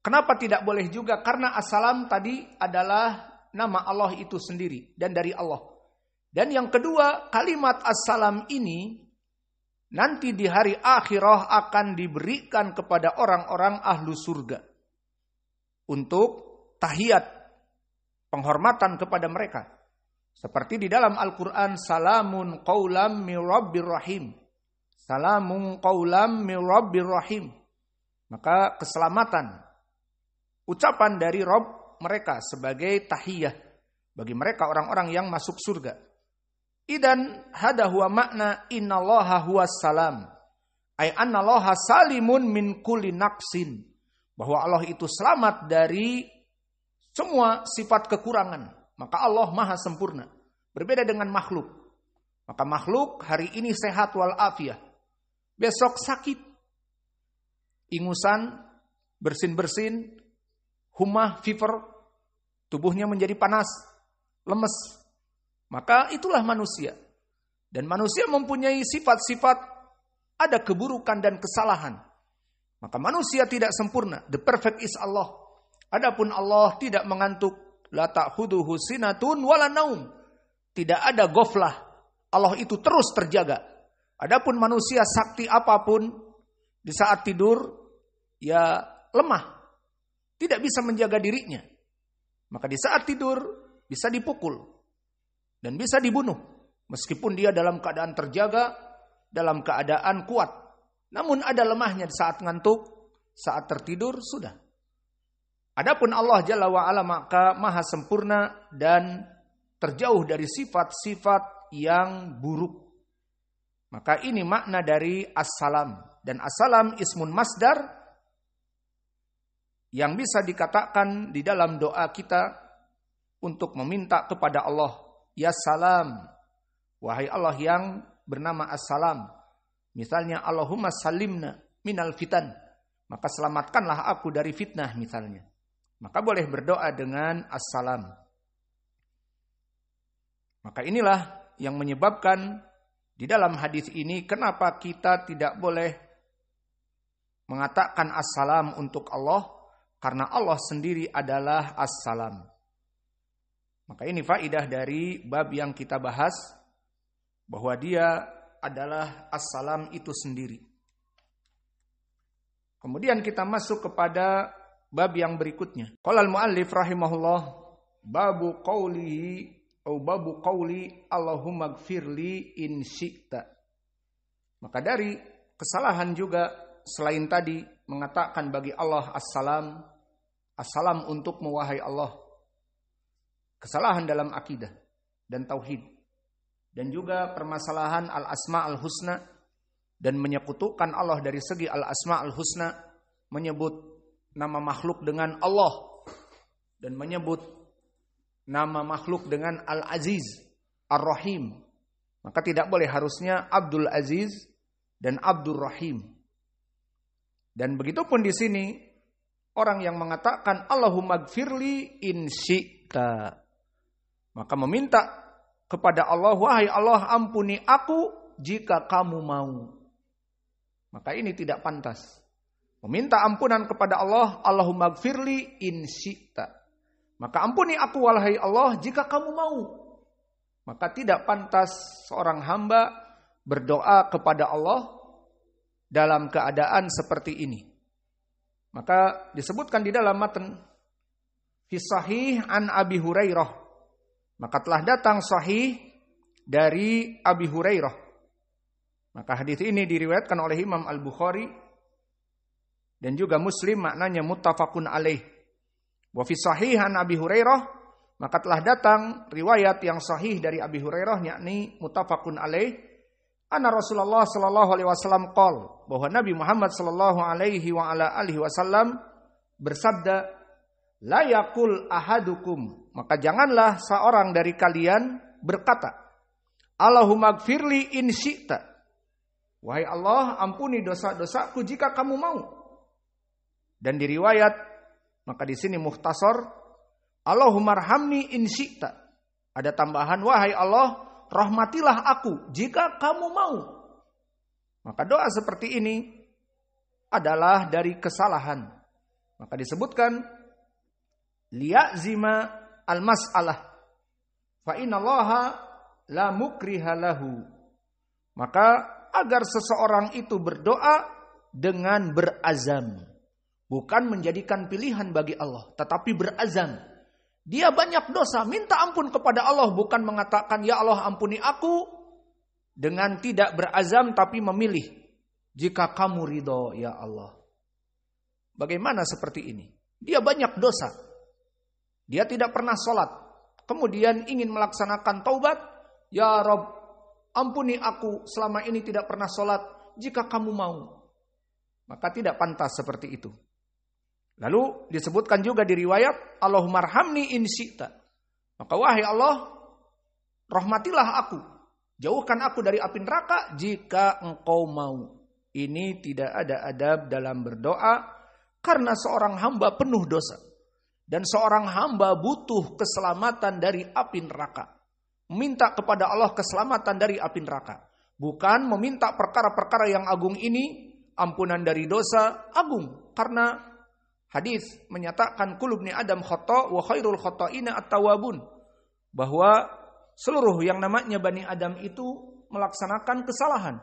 kenapa tidak boleh juga? Karena as-salam tadi adalah nama Allah itu sendiri dan dari Allah. Dan yang kedua, kalimat as-salam ini nanti di hari akhirah akan diberikan kepada orang-orang ahlu surga untuk tahiyat, penghormatan kepada mereka. Seperti di dalam Al-Quran, salamun qawlam min rabbir rahim. Salamun qawlam min rabbir rahim. Maka keselamatan, ucapan dari Rabb mereka sebagai tahiyah bagi mereka orang-orang yang masuk surga. Idan hada huwa makna innallaha huwas salam. Ay annallaha salimun min kulli naqsin. Bahwa Allah itu selamat dari semua sifat kekurangan. Maka Allah maha sempurna. Berbeda dengan makhluk. Maka makhluk hari ini sehat walafiat. Besok sakit. Ingusan, bersin-bersin, humah, fever, tubuhnya menjadi panas, lemes. Maka itulah manusia. Dan manusia mempunyai sifat-sifat, ada keburukan dan kesalahan. Maka manusia tidak sempurna. The perfect is Allah. Adapun Allah tidak mengantuk. La ta'khuduhu sinatun wala naum. Tidak ada ghaflah. Allah itu terus terjaga. Adapun manusia sakti apapun, di saat tidur, ya lemah. Tidak bisa menjaga dirinya. Maka di saat tidur, bisa dipukul. Dan bisa dibunuh. Meskipun dia dalam keadaan terjaga, dalam keadaan kuat. Namun ada lemahnya saat ngantuk, saat tertidur, sudah. Adapun Allah Jalla wa'ala maka maha sempurna dan terjauh dari sifat-sifat yang buruk. Maka ini makna dari as-salam. Dan as-salam ismun masdar yang bisa dikatakan di dalam doa kita untuk meminta kepada Allah. Ya salam, wahai Allah yang bernama as-salam. Misalnya Allahumma salimna minal fitan. Maka selamatkanlah aku dari fitnah misalnya. Maka boleh berdoa dengan as-salam. Maka inilah yang menyebabkan di dalam hadis ini kenapa kita tidak boleh mengatakan as-salam untuk Allah, karena Allah sendiri adalah as-salam. Maka ini faidah dari bab yang kita bahas, bahwa dia adalah as-salam itu sendiri. Kemudian kita masuk kepada bab yang berikutnya. Qala al-muallif rahimahullah, babu qawli Allahumma gfirli in syi'ta. Maka dari kesalahan juga selain tadi mengatakan bagi Allah as-salam, as-salam untuk mewahai Allah. Kesalahan dalam akidah dan tauhid. Dan juga permasalahan al-asma al-husna dan menyekutukan Allah dari segi al-asma al-husna, menyebut nama makhluk dengan Allah dan menyebut nama makhluk dengan Al-Aziz, Ar-Rahim. Maka tidak boleh, harusnya Abdul Aziz dan Abdul Rahim. Dan begitupun di sini orang yang mengatakan Allahumma gfirli in syi'ta. Maka meminta kepada Allah, wahai Allah ampuni aku jika kamu mau. Maka ini tidak pantas. Meminta ampunan kepada Allah, Allahumma gfirli in syi'ta. Maka ampuni aku wahai Allah jika kamu mau. Maka tidak pantas seorang hamba berdoa kepada Allah dalam keadaan seperti ini. Maka disebutkan di dalam matan fi sahih an Abi Hurairah. Maka telah datang sahih dari Abi Hurairah. Maka hadis ini diriwayatkan oleh Imam Al-Bukhari dan juga Muslim, maknanya muttafaqun alaih. Wa fi sahih an Abi Hurairah, maka telah datang riwayat yang sahih dari Abi Hurairah, yakni muttafaqun alaih, anna Rasulullah sallallahu alaihi wasallam qol, bahwa Nabi Muhammad sallallahu alaihi wa ala alihi wasallam bersabda, la yaqul ahadukum, maka janganlah seorang dari kalian berkata, Allahumma gfirli in syi'ta, wahai Allah ampuni dosa-dosaku jika kamu mau. Dan di riwayat, maka di sini mukhtasar, Allahumma arhamni in syi'ta, ada tambahan, wahai Allah rahmatilah aku jika kamu mau. Maka doa seperti ini adalah dari kesalahan. Maka disebutkan liya'zima al-mas'alah fa innallaha la mukriha lahu. Maka agar seseorang itu berdoa dengan berazam, bukan menjadikan pilihan bagi Allah, tetapi berazam. Dia banyak dosa, minta ampun kepada Allah, bukan mengatakan ya Allah ampuni aku dengan tidak berazam, tapi memilih jika kamu ridho ya Allah. Bagaimana seperti ini? Dia banyak dosa, dia tidak pernah sholat, kemudian ingin melaksanakan taubat, ya Rabb ampuni aku selama ini tidak pernah sholat jika kamu mau. Maka tidak pantas seperti itu. Lalu disebutkan juga di riwayat, Allahumma arhamni in syi'ta, maka wahai Allah rahmatilah aku, jauhkan aku dari api neraka jika engkau mau. Ini tidak ada adab dalam berdoa, karena seorang hamba penuh dosa. Dan seorang hamba butuh keselamatan dari api neraka. Meminta kepada Allah keselamatan dari api neraka. Bukan meminta perkara-perkara yang agung ini, ampunan dari dosa agung. Karena hadis menyatakan kullu ibni Adam khata' wa khairul khata'ina at-tawwabun. Bahwa seluruh yang namanya Bani Adam itu melaksanakan kesalahan.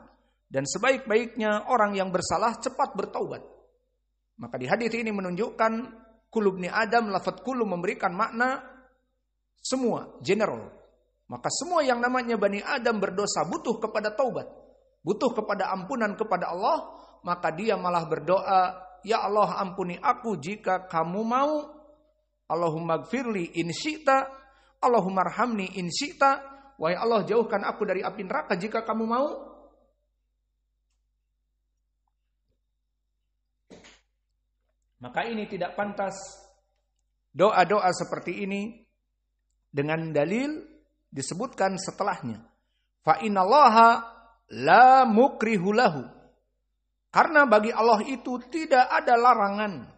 Dan sebaik-baiknya orang yang bersalah cepat bertaubat. Maka di hadis ini menunjukkan kullu ibni Adam, lafaz kullu memberikan makna semua, general. Maka semua yang namanya Bani Adam berdosa butuh kepada taubat. butuh kepada ampunan kepada Allah, maka dia malah berdoa, ya Allah ampuni aku jika kamu mau. Allahumma gfirli in syi'ta, Allahumma arhamni in syi'ta. Wahai Allah, jauhkan aku dari api neraka jika kamu mau. Maka ini tidak pantas doa-doa seperti ini dengan dalil disebutkan setelahnya. Fa innallaha la mukrihu lahu. Karena bagi Allah itu tidak ada larangan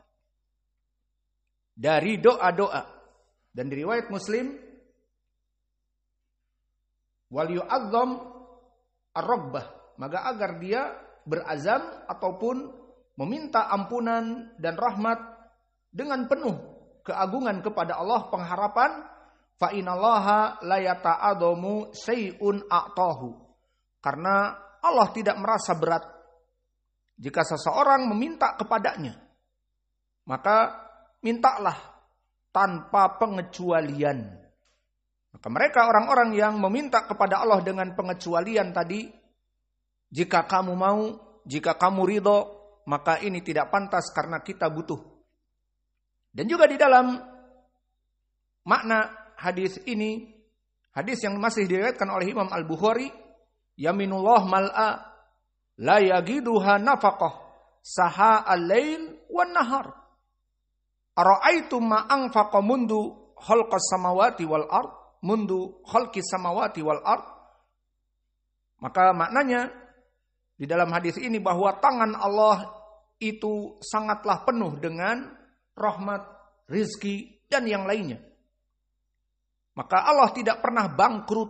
dari doa-doa. Dan di riwayat Muslim, wal yu'azzam ar-rabbah, maka agar dia berazam ataupun meminta ampunan dan rahmat dengan penuh keagungan kepada Allah, pengharapan, fa inallaha la yata'adhamu syai'un a'tahu. Karena Allah tidak merasa berat jika seseorang meminta kepadanya, maka mintalah tanpa pengecualian. Maka mereka orang-orang yang meminta kepada Allah dengan pengecualian tadi, jika kamu mau, jika kamu ridho, maka ini tidak pantas karena kita butuh. Dan juga di dalam makna hadis ini, hadis yang masih diriwayatkan oleh Imam Al-Bukhari, yaminullah mal'a la yagiduha nafaqah saha al-lail wan nahar. Ara'aitum ma anfaqa mundu khalqas samawati wal ard, mundu khalqis samawati wal ard. Maka maknanya di dalam hadis ini bahwa tangan Allah itu sangatlah penuh dengan rahmat, rizki dan yang lainnya. Maka Allah tidak pernah bangkrut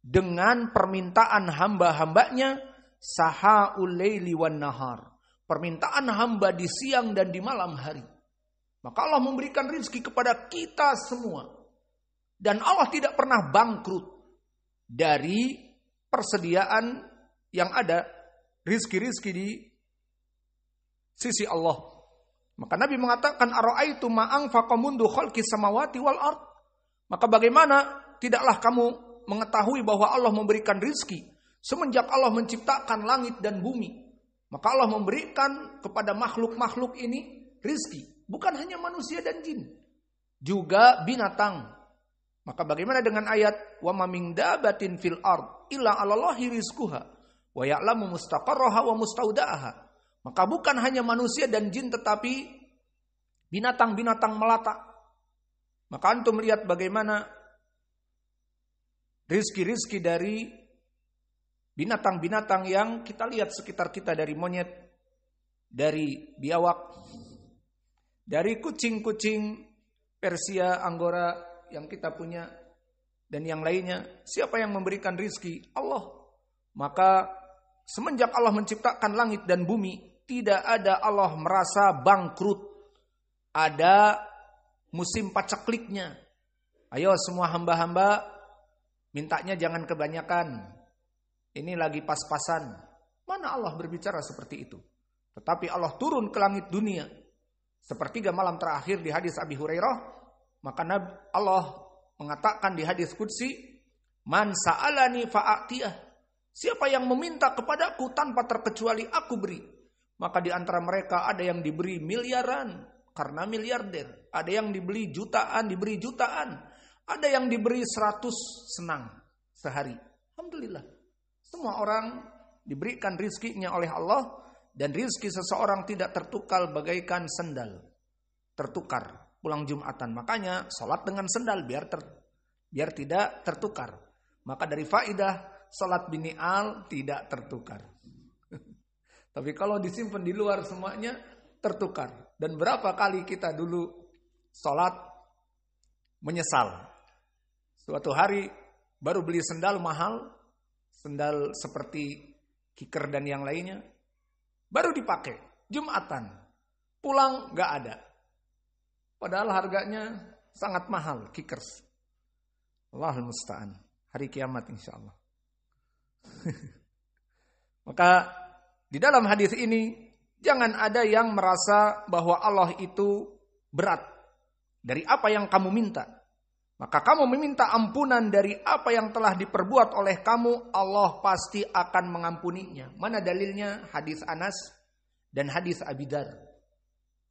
dengan permintaan hamba-hambanya sahaul laili wan nahar. Permintaan hamba di siang dan di malam hari. Maka Allah memberikan rizki kepada kita semua. Dan Allah tidak pernah bangkrut dari persediaan yang ada, rizki-rizki di sisi Allah. Maka Nabi mengatakan, ara'aitu ma'ang faqamundu khalqis samawati wal ard. Maka bagaimana tidaklah kamu mengetahui bahwa Allah memberikan rizki semenjak Allah menciptakan langit dan bumi. Maka Allah memberikan kepada makhluk-makhluk ini rizki. Bukan hanya manusia dan jin, juga binatang. Maka bagaimana dengan ayat wa ma min dabatin fil ard illa 'alallahi rizquha wa ya'lamu mustaqarraha wa mustaudaha. Maka bukan hanya manusia dan jin tetapi binatang-binatang melata. Maka antum melihat bagaimana rizki-rizki dari binatang-binatang yang kita lihat sekitar kita, dari monyet, dari biawak, dari kucing-kucing Persia, Anggora yang kita punya, dan yang lainnya. Siapa yang memberikan rizki? Allah. Maka semenjak Allah menciptakan langit dan bumi, tidak ada Allah merasa bangkrut. Ada musim pacekliknya. Ayo semua hamba-hamba, mintanya jangan kebanyakan. Ini lagi pas-pasan. Mana Allah berbicara seperti itu? Tetapi Allah turun ke langit dunia sepertiga malam terakhir di hadis Abi Hurairah, maka Allah mengatakan di hadis qudsi, man sa'alani fa'atiyah. Siapa yang meminta kepadaku tanpa terkecuali aku beri. Maka di antara mereka ada yang diberi miliaran karena miliarder, ada yang diberi jutaan, ada yang diberi 100 senang sehari. Alhamdulillah. Semua orang diberikan rizkinya oleh Allah. Dan rizki seseorang tidak tertukar bagaikan sendal. Tertukar pulang Jumatan. Makanya sholat dengan sendal biar tidak tertukar. Maka dari faidah sholat bini'al tidak tertukar. Tapi kalau disimpan di luar semuanya tertukar. Dan berapa kali kita dulu sholat menyesal. Suatu hari baru beli sendal mahal. Sendal seperti kiker dan yang lainnya. Baru dipakai, Jumatan, pulang gak ada. Padahal harganya sangat mahal, kickers. Allahul musta'an, hari kiamat insya Allah. Maka di dalam hadis ini, jangan ada yang merasa bahwa Allah itu berat dari apa yang kamu minta. maka kamu meminta ampunan dari apa yang telah diperbuat oleh kamu, Allah pasti akan mengampuninya. Mana dalilnya? Hadis Anas dan hadis Abi Dar.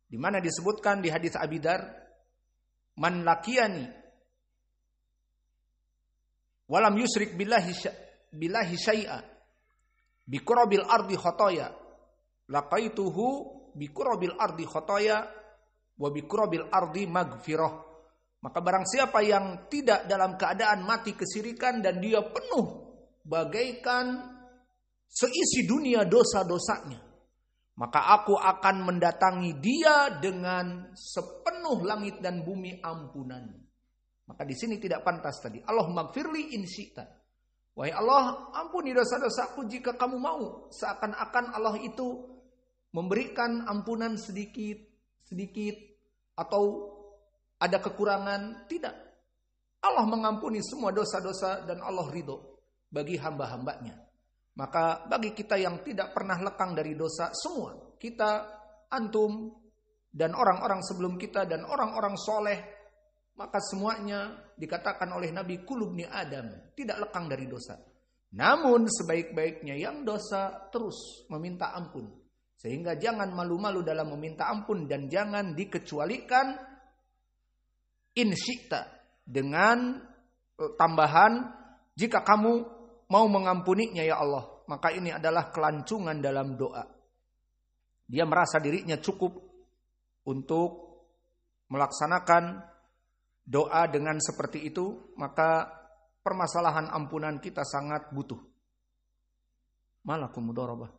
Di mana disebutkan di hadis Abi Dar, man laqiyani walam yusrik billahi syai'a bi qurabil ardi khotoya laqaituhu bi qurabil ardi khotoya wa bi qurabil ardi magfirah. Maka barang siapa yang tidak dalam keadaan mati kesirikan dan dia penuh bagaikan seisi dunia dosa-dosanya, maka aku akan mendatangi dia dengan sepenuh langit dan bumi ampunan. Maka di sini tidak pantas tadi. Allahumma gfirli in syi'ta. Wahai Allah, ampuni dosa-dosaku jika kamu mau. Seakan-akan Allah itu memberikan ampunan sedikit atau ada kekurangan. Tidak. Allah mengampuni semua dosa-dosa dan Allah ridho bagi hamba-hambanya. Maka bagi kita yang tidak pernah lekang dari dosa, semua kita, antum, dan orang-orang sebelum kita dan orang-orang soleh, maka semuanya dikatakan oleh Nabi kulubni Adam, tidak lekang dari dosa. Namun sebaik-baiknya yang dosa terus meminta ampun. Sehingga jangan malu-malu dalam meminta ampun dan jangan dikecualikan in syi'ta dengan tambahan jika kamu mau mengampuninya ya Allah. Maka ini adalah kelancangan dalam doa. Dia merasa dirinya cukup untuk melaksanakan doa dengan seperti itu, maka permasalahan ampunan kita sangat butuh. Malakum mudharabah.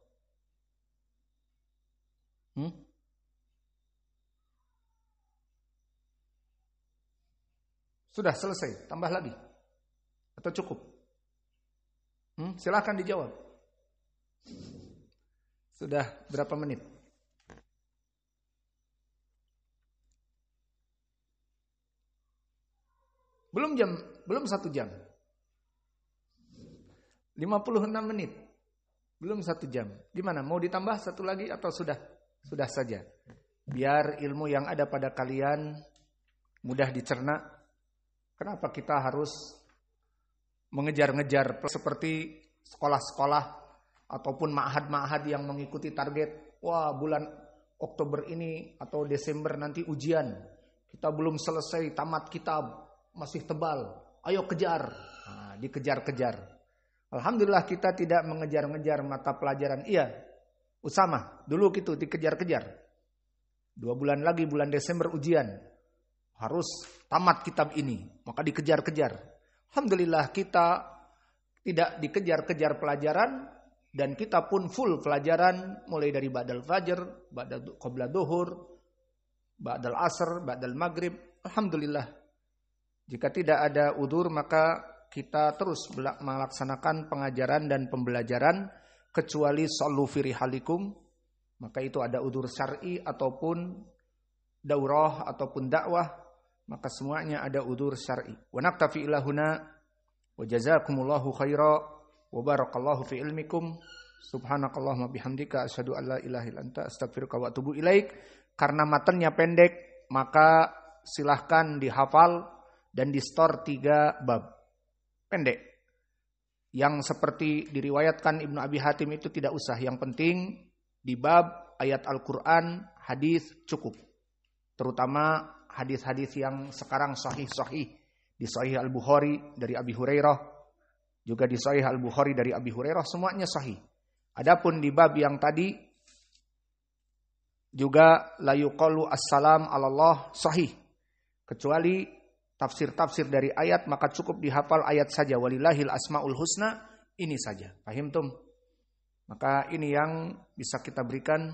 Sudah selesai, tambah lagi atau cukup? Silakan dijawab. Sudah berapa menit? Belum 1 jam. 56 menit. Belum 1 jam. Gimana? Mau ditambah 1 lagi atau sudah? Sudah saja. Biar ilmu yang ada pada kalian mudah dicerna. Kenapa kita harus mengejar-ngejar seperti sekolah-sekolah ataupun ma'had-ma'had yang mengikuti target. Wah, bulan Oktober ini atau Desember nanti ujian. Kita belum selesai tamat kitab, masih tebal. Ayo kejar. Nah, dikejar-kejar. Alhamdulillah kita tidak mengejar-ngejar mata pelajaran. Iya, Usama dulu gitu dikejar-kejar. 2 bulan lagi bulan Desember ujian. Harus tamat kitab ini, maka dikejar-kejar. Alhamdulillah kita tidak dikejar-kejar pelajaran dan kita pun full pelajaran mulai dari ba'dal fajr, ba'dal qabla duhur, ba'dal asr, ba'dal maghrib. Alhamdulillah. Jika tidak ada udzur maka kita terus melaksanakan pengajaran dan pembelajaran kecuali sallu fi rihalikum, maka itu ada udzur syar'i ataupun daurah ataupun dakwah. Maka semuanya ada udzur syar'i. Wa naktafi ila huna wa jazakumullahu khaira wa barakallahu fi ilmikum. Subhanakallahumma bihamdika asyhadu an la ilaha illa anta astaghfiruka wa atubu ilaik. Karena matanya pendek, maka silahkan dihafal dan di store 3 bab. Pendek. Yang seperti diriwayatkan Ibnu Abi Hatim itu tidak usah. Yang penting di bab ayat Al-Qur'an, hadis cukup. Terutama hadis-hadis yang sekarang sahih-sahih. Di Sahih Al-Bukhari dari Abi Hurairah. Juga di Sahih Al-Bukhari dari Abi Hurairah. Semuanya sahih. Adapun di bab yang tadi. Juga la yuqalu assalam ala Allah sahih. Kecuali tafsir-tafsir dari ayat. Maka cukup dihafal ayat saja. Walillahil asma'ul husna. Ini saja. Paham tum? Maka ini yang bisa kita berikan.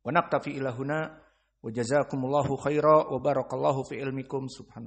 Wa naktafi ilahuna. Wa jazakumullahu khaira wa barakallahu fi ilmikum subhanahu.